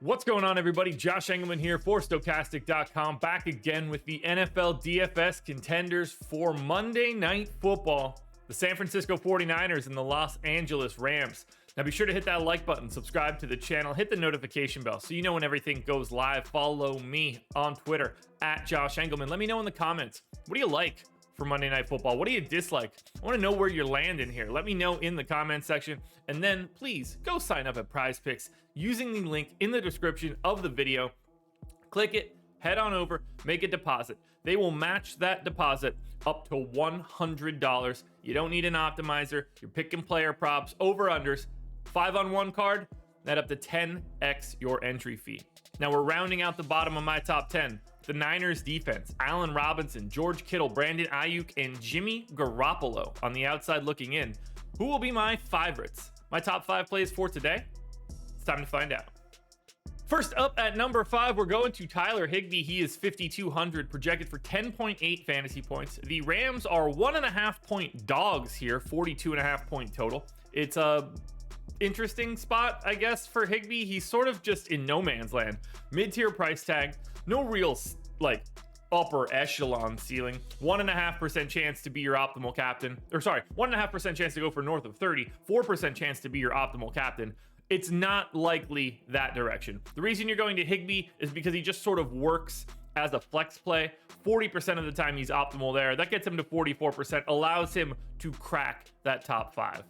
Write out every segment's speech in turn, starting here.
What's going on, everybody? Josh Engleman here for Stokastic.com, back again with the NFL DFS contenders for Monday Night Football. The San Francisco 49ers and the Los Angeles Rams. Now be sure to hit that like button, subscribe to the channel, hit the notification bell so you know when everything goes live. Follow me on Twitter at Josh Engleman. Let me know in the comments, what do you like for Monday Night Football? What do you dislike? I want to know where you're landing here. Let me know in the comment section. And then please go sign up at Prize Picks using the link in the description of the video. Click it, head on over, make a deposit. They will match that deposit up to $100. You don't need an optimizer. You're picking player props, over-unders, 5-on-1 card, net up to 10x your entry fee. Now we're rounding out the bottom of my top 10. The Niners defense, Allen Robinson, George Kittle, Brandon Ayuk, and Jimmy Garoppolo on the outside looking in. Who will be my favorites? My top 5 plays for today? It's time to find out. First up at number 5, we're going to Tyler Higbee. He is 5,200, projected for 10.8 fantasy points. The Rams are 1.5 point dogs here, 42.5 point total. It's a interesting spot, I guess, for Higbee. He's sort of just in no man's land. Mid-tier price tag, no real like upper echelon ceiling. 1.5% chance to be your optimal captain. 1.5% chance to go for north of 30. 4% chance to be your optimal captain. It's not likely that direction. The reason you're going to Higbee is because he just sort of works as a flex play. 40% of the time he's optimal there. That gets him to 44%, allows him to crack that top 5.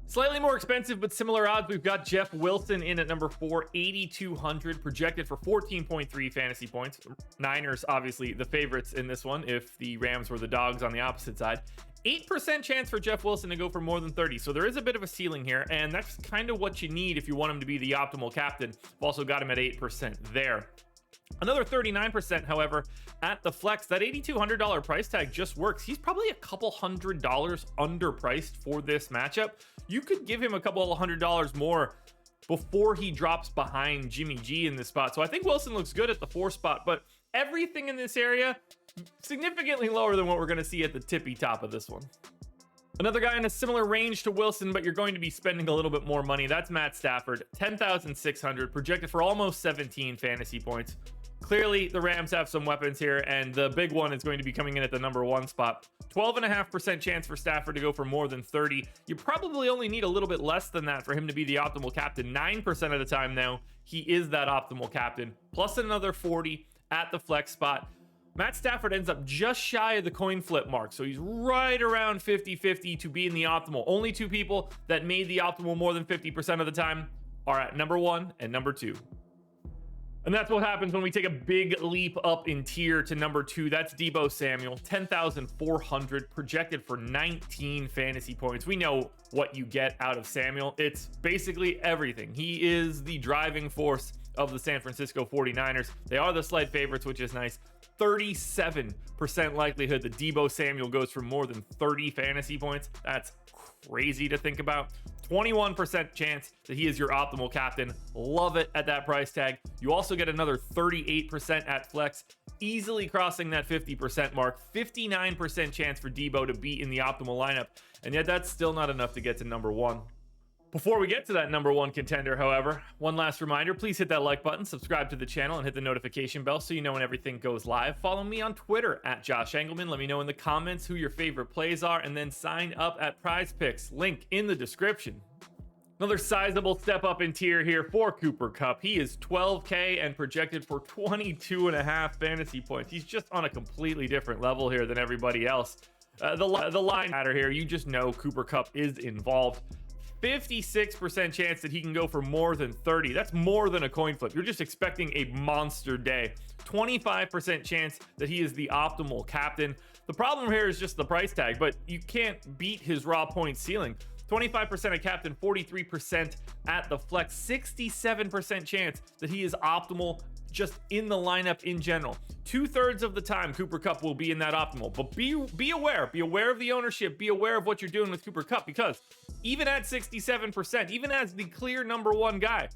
Slightly more expensive, but similar odds. We've got Jeff Wilson in at number 4, 8,200, projected for 14.3 fantasy points. Niners, obviously, the favorites in this one, if the Rams were the dogs on the opposite side. 8% chance for Jeff Wilson to go for more than 30. So there is a bit of a ceiling here, and that's kind of what you need if you want him to be the optimal captain. We've also got him at 8% there. Another 39%, however, at the flex. That $8,200 price tag just works. He's probably a couple $100 underpriced for this matchup. You could give him a couple of $100 more before he drops behind Jimmy G in this spot. So I think Wilson looks good at the 4 spot, but everything in this area significantly lower than what we're going to see at the tippy top of this one. Another guy in a similar range to Wilson, but you're going to be spending a little bit more money. That's Matt Stafford, 10,600, projected for almost 17 fantasy points. Clearly, the Rams have some weapons here, and the big one is going to be coming in at the number 1 spot. 12.5% chance for Stafford to go for more than 30. You probably only need a little bit less than that for him to be the optimal captain. 9% of the time now, he is that optimal captain, plus another 40 at the flex spot. Matt Stafford ends up just shy of the coin flip mark, so he's right around 50-50 to be in the optimal. Only 2 people that made the optimal more than 50% of the time are at number 1 and number 2. And that's what happens when we take a big leap up in tier to number 2. That's Deebo Samuel, 10,400, projected for 19 fantasy points. We know what you get out of Samuel. It's basically everything. He is the driving force of the San Francisco 49ers. They are the slight favorites, which is nice. 37% likelihood that Deebo Samuel goes for more than 30 fantasy points. That's crazy to think about. 21% chance that he is your optimal captain. Love it at that price tag. You also get another 38% at flex, easily crossing that 50% mark. 59% chance for Deebo to be in the optimal lineup, and yet that's still not enough to get to number 1. Before we get to that number 1 contender, however, one last reminder, please hit that like button, subscribe to the channel, and hit the notification bell so you know when everything goes live. Follow me on Twitter at Josh Engleman. Let me know in the comments who your favorite plays are, and then sign up at Prize Picks. Link in the description. Another sizable step up in tier here for Cooper Kupp. He is 12K and projected for 22.5 fantasy points. He's just on a completely different level here than everybody else. The line matter here, you just know Cooper Kupp is involved. 56% chance that he can go for more than 30. That's more than a coin flip. You're just expecting a monster day. 25% chance that he is the optimal captain. The problem here is just the price tag, but you can't beat his raw point ceiling. 25% of captain, 43% at the flex, 67% chance that he is optimal just in the lineup in general. 2/3 of the time, Cooper Kupp will be in that optimal. But be aware of the ownership, be aware of what you're doing with Cooper Kupp, because even at 67%, even as the clear number 1 guy,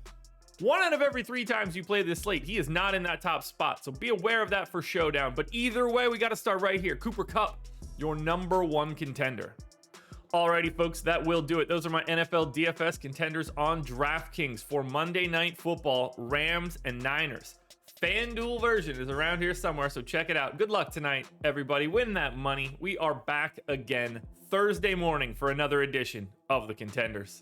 1 out of every 3 times you play this slate, he is not in that top spot. So be aware of that for Showdown. But either way, we got to start right here. Cooper Kupp, your number 1 contender. Alrighty, folks, that will do it. Those are my NFL DFS contenders on DraftKings for Monday Night Football, Rams and Niners. FanDuel version is around here somewhere, so check it out. Good luck tonight, everybody. Win that money. We are back again Thursday morning for another edition of the Contenders.